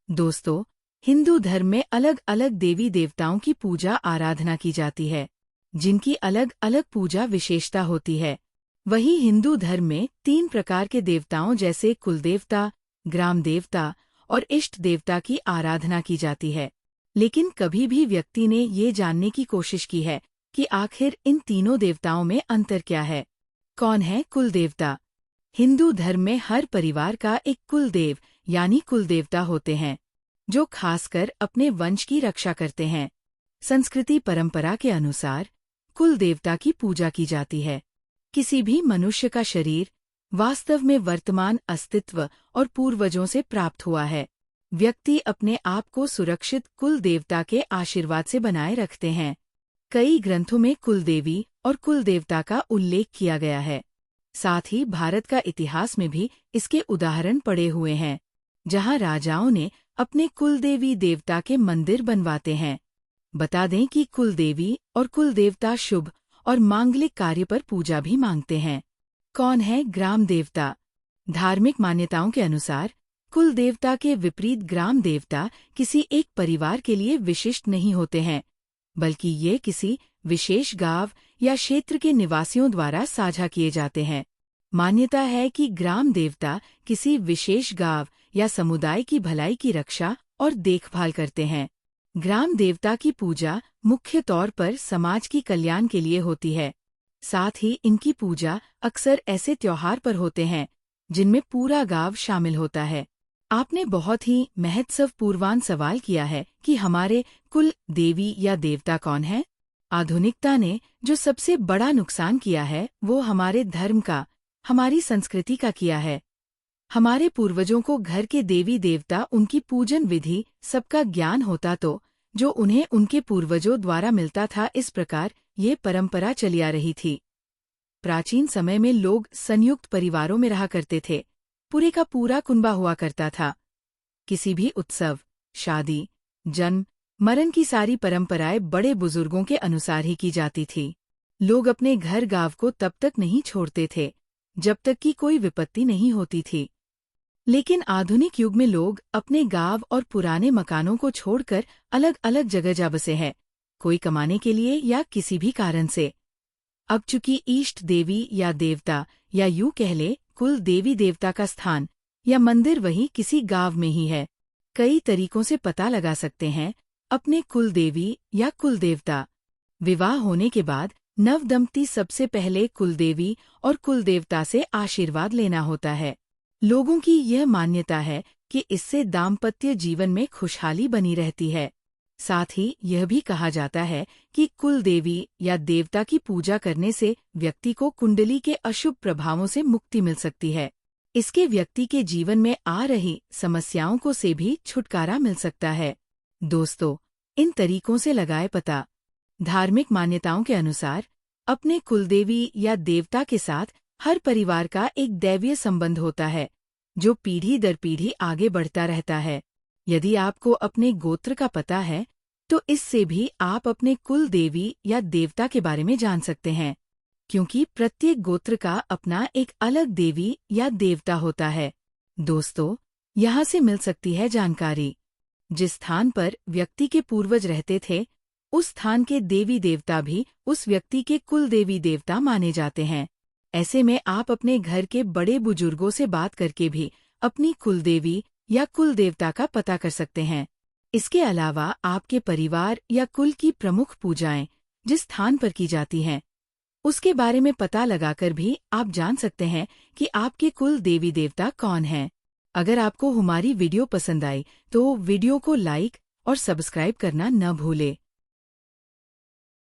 दोस्तों, हिंदू धर्म में अलग अलग देवी देवताओं की पूजा आराधना की जाती है, जिनकी अलग अलग पूजा विशेषता होती है। वहीं हिंदू धर्म में 3 प्रकार के देवताओं जैसे कुलदेवता, ग्राम देवता और इष्ट देवता की आराधना की जाती है। लेकिन कभी भी व्यक्ति ने ये जानने की कोशिश की है कि आखिर इन तीनों देवताओं में अंतर क्या है। कौन है कुलदेवता? हिंदू धर्म में हर परिवार का एक कुलदेव यानी कुलदेवता होते हैं, जो खासकर अपने वंश की रक्षा करते हैं। संस्कृति परंपरा के अनुसार कुलदेवता की पूजा की जाती है। किसी भी मनुष्य का शरीर वास्तव में वर्तमान अस्तित्व और पूर्वजों से प्राप्त हुआ है। व्यक्ति अपने आप को सुरक्षित कुलदेवता के आशीर्वाद से बनाए रखते हैं। कई ग्रंथों में कुलदेवी और कुलदेवता का उल्लेख किया गया है। साथ ही भारत का इतिहास में भी इसके उदाहरण पड़े हुए हैं, जहां राजाओं ने अपने कुलदेवी देवता के मंदिर बनवाते हैं। बता दें कि कुलदेवी और कुलदेवता शुभ और मांगलिक कार्य पर पूजा भी मांगते हैं। कौन है ग्राम देवता? धार्मिक मान्यताओं के अनुसार कुलदेवता के विपरीत ग्राम देवता किसी एक परिवार के लिए विशिष्ट नहीं होते हैं, बल्कि ये किसी विशेष गांव या क्षेत्र के निवासियों द्वारा साझा किए जाते हैं। मान्यता है कि ग्राम देवता किसी विशेष गांव या समुदाय की भलाई की रक्षा और देखभाल करते हैं। ग्राम देवता की पूजा मुख्य तौर पर समाज की कल्याण के लिए होती है। साथ ही इनकी पूजा अक्सर ऐसे त्योहार पर होते हैं जिनमें पूरा गांव शामिल होता है। आपने बहुत ही महत्वपूर्ण सवाल किया है कि हमारे कुल देवी या देवता कौन है। आधुनिकता ने जो सबसे बड़ा नुकसान किया है वो हमारे धर्म का, हमारी संस्कृति का किया है। हमारे पूर्वजों को घर के देवी देवता, उनकी पूजन विधि सबका ज्ञान होता तो जो उन्हें उनके पूर्वजों द्वारा मिलता था। इस प्रकार ये परंपरा चली आ रही थी। प्राचीन समय में लोग संयुक्त परिवारों में रहा करते थे। पूरे का पूरा कुनबा हुआ करता था। किसी भी उत्सव, शादी, जन्म, मरण की सारी परंपराएं बड़े बुजुर्गों के अनुसार ही की जाती थी। लोग अपने घर गांव को तब तक नहीं छोड़ते थे जब तक कि कोई विपत्ति नहीं होती थी। लेकिन आधुनिक युग में लोग अपने गांव और पुराने मकानों को छोड़कर अलग अलग जगह जा बसे हैं, कोई कमाने के लिए या किसी भी कारण से। अब चूंकि इष्ट देवी या देवता, या यूं कह ले कुल देवी देवता का स्थान या मंदिर वही किसी गांव में ही है, कई तरीकों से पता लगा सकते हैं अपने कुल देवी या कुल देवता। विवाह होने के बाद नवदंपति सबसे पहले कुलदेवी और कुलदेवता से आशीर्वाद लेना होता है। लोगों की यह मान्यता है कि इससे दाम्पत्य जीवन में खुशहाली बनी रहती है। साथ ही यह भी कहा जाता है कि कुलदेवी या देवता की पूजा करने से व्यक्ति को कुंडली के अशुभ प्रभावों से मुक्ति मिल सकती है। इसके व्यक्ति के जीवन में आ रही समस्याओं को से भी छुटकारा मिल सकता है। दोस्तों, इन तरीकों से लगाए पता। धार्मिक मान्यताओं के अनुसार अपने कुलदेवी या देवता के साथ हर परिवार का एक दैवीय संबंध होता है, जो पीढ़ी दर पीढ़ी आगे बढ़ता रहता है। यदि आपको अपने गोत्र का पता है तो इससे भी आप अपने कुल देवी या देवता के बारे में जान सकते हैं, क्योंकि प्रत्येक गोत्र का अपना एक अलग देवी या देवता होता है। दोस्तों, यहाँ से मिल सकती है जानकारी। जिस स्थान पर व्यक्ति के पूर्वज रहते थे, उस स्थान के देवी देवता भी उस व्यक्ति के कुल देवी देवता माने जाते हैं। ऐसे में आप अपने घर के बड़े बुजुर्गों से बात करके भी अपनी कुलदेवी या कुल देवता का पता कर सकते हैं। इसके अलावा आपके परिवार या कुल की प्रमुख पूजाएं जिस स्थान पर की जाती हैं, उसके बारे में पता लगाकर भी आप जान सकते हैं कि आपके कुल देवी देवता कौन हैं। अगर आपको हमारी वीडियो पसंद आई तो वीडियो को लाइक और सब्सक्राइब करना न भूलें।